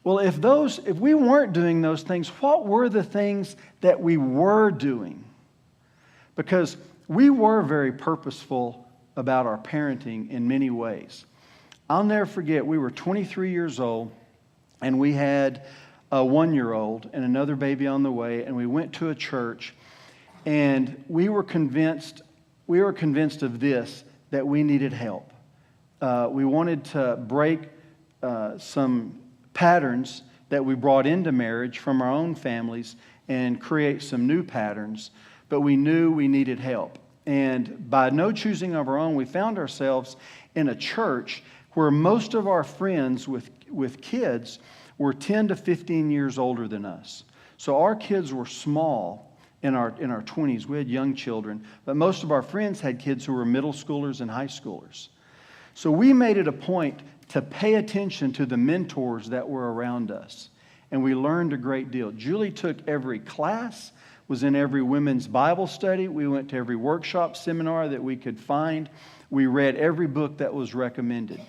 Well, if we weren't doing those things, what were the things that we were doing? Because we were very purposeful about our parenting in many ways. I'll never forget, we were 23 years old, and we had a 1-year-old and another baby on the way, and we went to a church, and we were convinced of this, that we needed help. We wanted to break some patterns that we brought into marriage from our own families and create some new patterns, but we knew we needed help. And by no choosing of our own, we found ourselves in a church where most of our friends with kids were 10 to 15 years older than us. So our kids were small in our 20s. We had young children, but most of our friends had kids who were middle schoolers and high schoolers. So we made it a point to pay attention to the mentors that were around us. And we learned a great deal. Julie took every class, was in every women's Bible study. We went to every workshop seminar that we could find. We read every book that was recommended.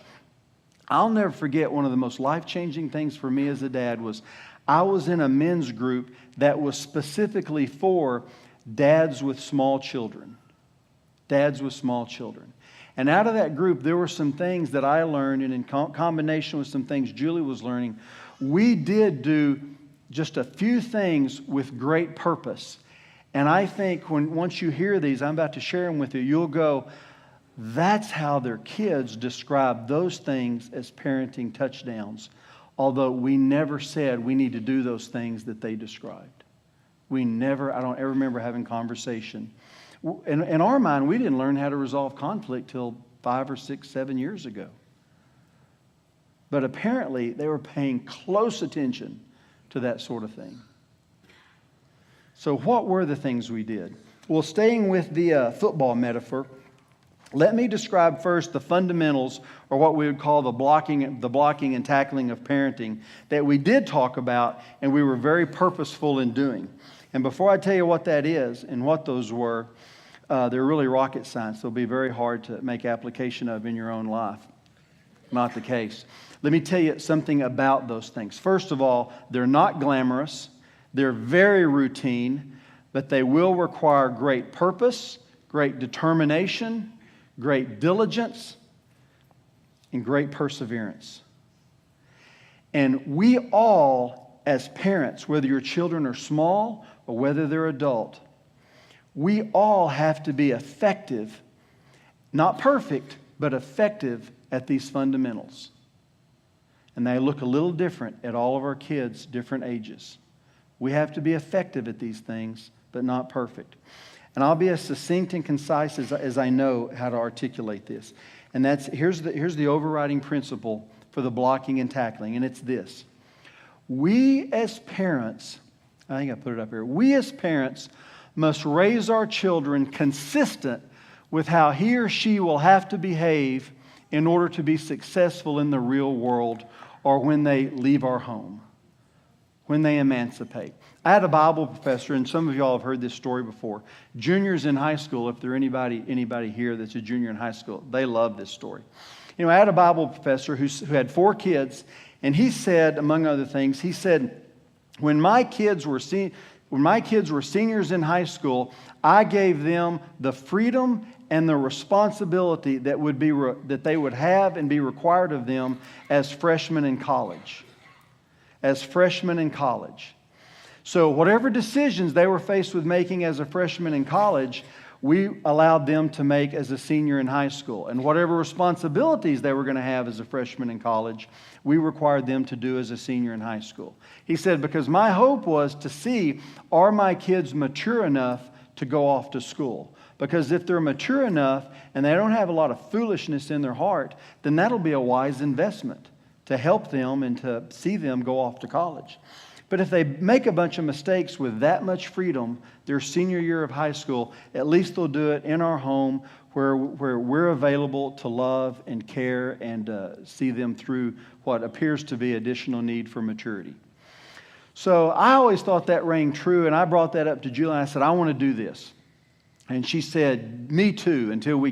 I'll never forget, one of the most life-changing things for me as a dad was I was in a men's group that was specifically for dads with small children. Dads with small children. And out of that group, there were some things that I learned, and in combination with some things Julie was learning, we did do just a few things with great purpose. And I think once you hear these, I'm about to share them with you, you'll go, that's how their kids describe those things as parenting touchdowns. Although we never said we need to do those things that they described. I don't ever remember having conversation. In our mind, we didn't learn how to resolve conflict till 5 or 6, 7 years ago. But apparently, they were paying close attention to that sort of thing. So what were the things we did? Well, staying with the football metaphor, let me describe first the fundamentals, or what we would call the blocking and tackling of parenting that we did talk about and we were very purposeful in doing. And before I tell you what that is and what those were, they're really rocket science. They'll be very hard to make application of in your own life. Not the case. Let me tell you something about those things. First of all, they're not glamorous. They're very routine, but they will require great purpose, great determination, great diligence, and great perseverance. And we all, as parents, whether your children are small or whether they're adult, we all have to be effective, not perfect, but effective at these fundamentals. And they look a little different at all of our kids, different ages. We have to be effective at these things, but not perfect. And I'll be as succinct and concise as I know how to articulate this. And here's the overriding principle for the blocking and tackling, and it's this. We as parents, I think I put it up here, we as parents must raise our children consistent with how he or she will have to behave in order to be successful in the real world or when they leave our home, when they emancipate. I had a Bible professor, and some of y'all have heard this story before. Juniors in high school, if there anybody here that's a junior in high school, they love this story. You know, I had a Bible professor who had 4 kids, and he said, among other things, he said, when my kids were seniors in high school, I gave them the freedom and the responsibility that they would have and be required of them as freshmen in college. So whatever decisions they were faced with making as a freshman in college, we allowed them to make as a senior in high school. And whatever responsibilities they were going to have as a freshman in college, we required them to do as a senior in high school. He said, because my hope was to see, are my kids mature enough to go off to school? Because if they're mature enough and they don't have a lot of foolishness in their heart, then that'll be a wise investment to help them and to see them go off to college. But if they make a bunch of mistakes with that much freedom, their senior year of high school, at least they'll do it in our home where we're available to love and care and see them through what appears to be additional need for maturity. So I always thought that rang true, and I brought that up to Julie, and I said, I want to do this. And she said, me too, until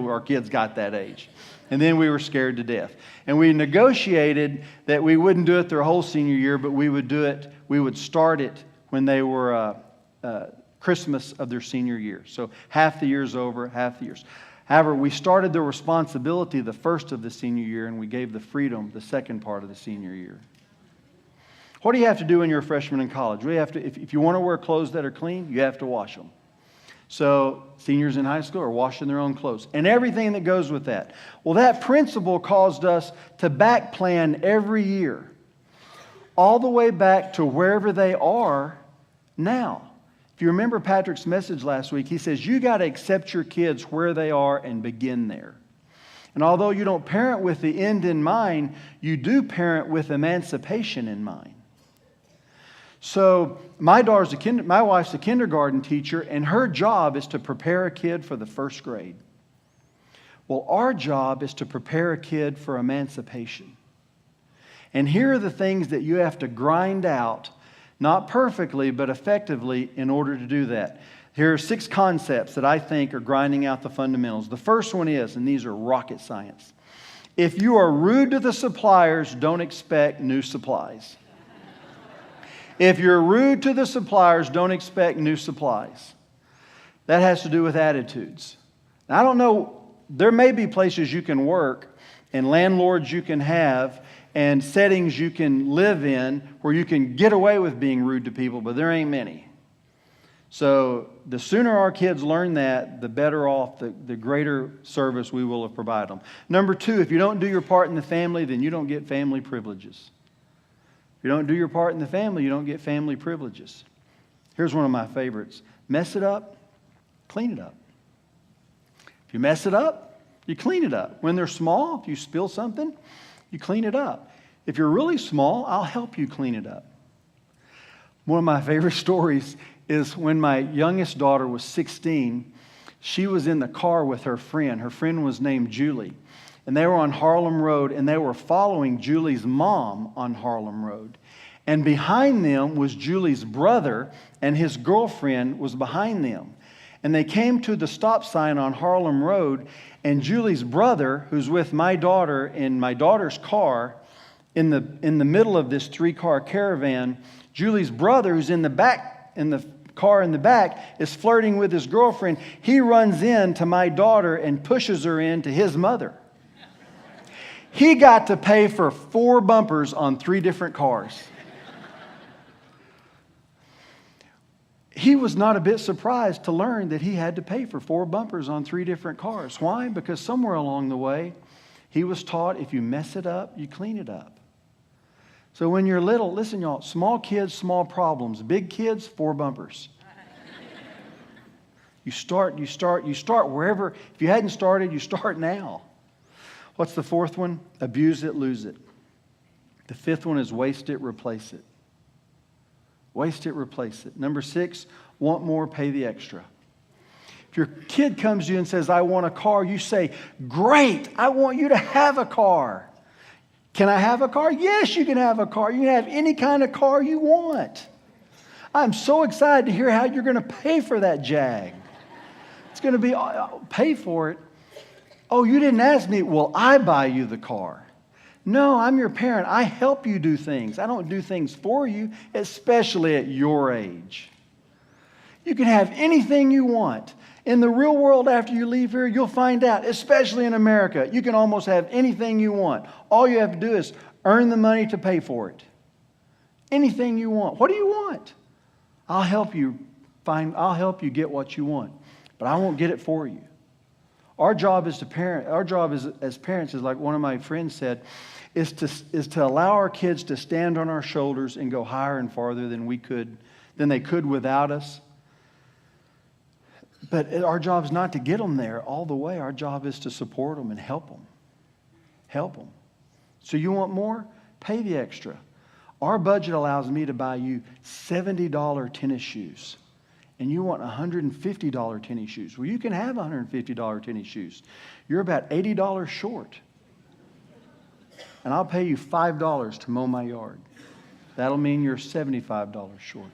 our kids got that age. And then we were scared to death. And we negotiated that we wouldn't do it their whole senior year, but we would start it when they were Christmas of their senior year. So half the year's over, half the year's. However, we started the responsibility the first of the senior year, and we gave the freedom the second part of the senior year. What do you have to do when you're a freshman in college? We have to, if you want to wear clothes that are clean, you have to wash them. So seniors in high school are washing their own clothes and everything that goes with that. Well, that principle caused us to back plan every year, all the way back to wherever they are now. If you remember Patrick's message last week, he says you got to accept your kids where they are and begin there. And although you don't parent with the end in mind, you do parent with emancipation in mind. So my wife's a kindergarten teacher, and her job is to prepare a kid for the first grade. Well, our job is to prepare a kid for emancipation. And here are the things that you have to grind out, not perfectly, but effectively, in order to do that. Here are 6 concepts that I think are grinding out the fundamentals. The first one is, and these are rocket science, if you are rude to the suppliers, don't expect new supplies. If you're rude to the suppliers, don't expect new supplies. That has to do with attitudes. Now, I don't know, there may be places you can work and landlords you can have and settings you can live in where you can get away with being rude to people, but there ain't many. So the sooner our kids learn that, the better off, the greater service we will have provided them. Number 2, if you don't do your part in the family, then you don't get family privileges. If you don't do your part in the family, you don't get family privileges. Here's one of my favorites. Mess it up, clean it up. If you mess it up, you clean it up. When they're small, if you spill something, you clean it up. If you're really small, I'll help you clean it up. One of my favorite stories is when my youngest daughter was 16, she was in the car with her friend. Her friend was named Julie. And they were on Harlem Road, and they were following Julie's mom on Harlem Road. And behind them was Julie's brother, and his girlfriend was behind them. And they came to the stop sign on Harlem Road, and Julie's brother, who's with my daughter in my daughter's car, in the middle of this 3-car caravan, Julie's brother, who's in the back, in the car in the back, is flirting with his girlfriend. He runs in to my daughter and pushes her into his mother. He got to pay for 4 bumpers on 3 different cars. He was not a bit surprised to learn that he had to pay for 4 bumpers on 3 different cars. Why? Because somewhere along the way, he was taught if you mess it up, you clean it up. So when you're little, listen y'all, small kids, small problems. Big kids, 4 bumpers. You start wherever. If you hadn't started, you start now. What's the 4th one? Abuse it, lose it. The 5th one is waste it, replace it. Waste it, replace it. Number 6, want more, pay the extra. If your kid comes to you and says, I want a car, you say, great, I want you to have a car. Can I have a car? Yes, you can have a car. You can have any kind of car you want. I'm so excited to hear how you're going to pay for that Jag. It's going to be, pay for it. Oh, you didn't ask me. Well, I buy you the car. No, I'm your parent. I help you do things. I don't do things for you, especially at your age. You can have anything you want. In the real world, after you leave here, you'll find out, especially in America, you can almost have anything you want. All you have to do is earn the money to pay for it. Anything you want. What do you want? I'll help you get what you want, but I won't get it for you. Our job as parents is like one of my friends said, is to allow our kids to stand on our shoulders and go higher and farther than they could without us. But our job is not to get them there all the way. Our job is to support them and help them. Help them. So you want more? Pay the extra. Our budget allows me to buy you $70 tennis shoes. And you want $150 tennis shoes. Well, you can have $150 tennis shoes. You're about $80 short. And I'll pay you $5 to mow my yard. That'll mean you're $75 short.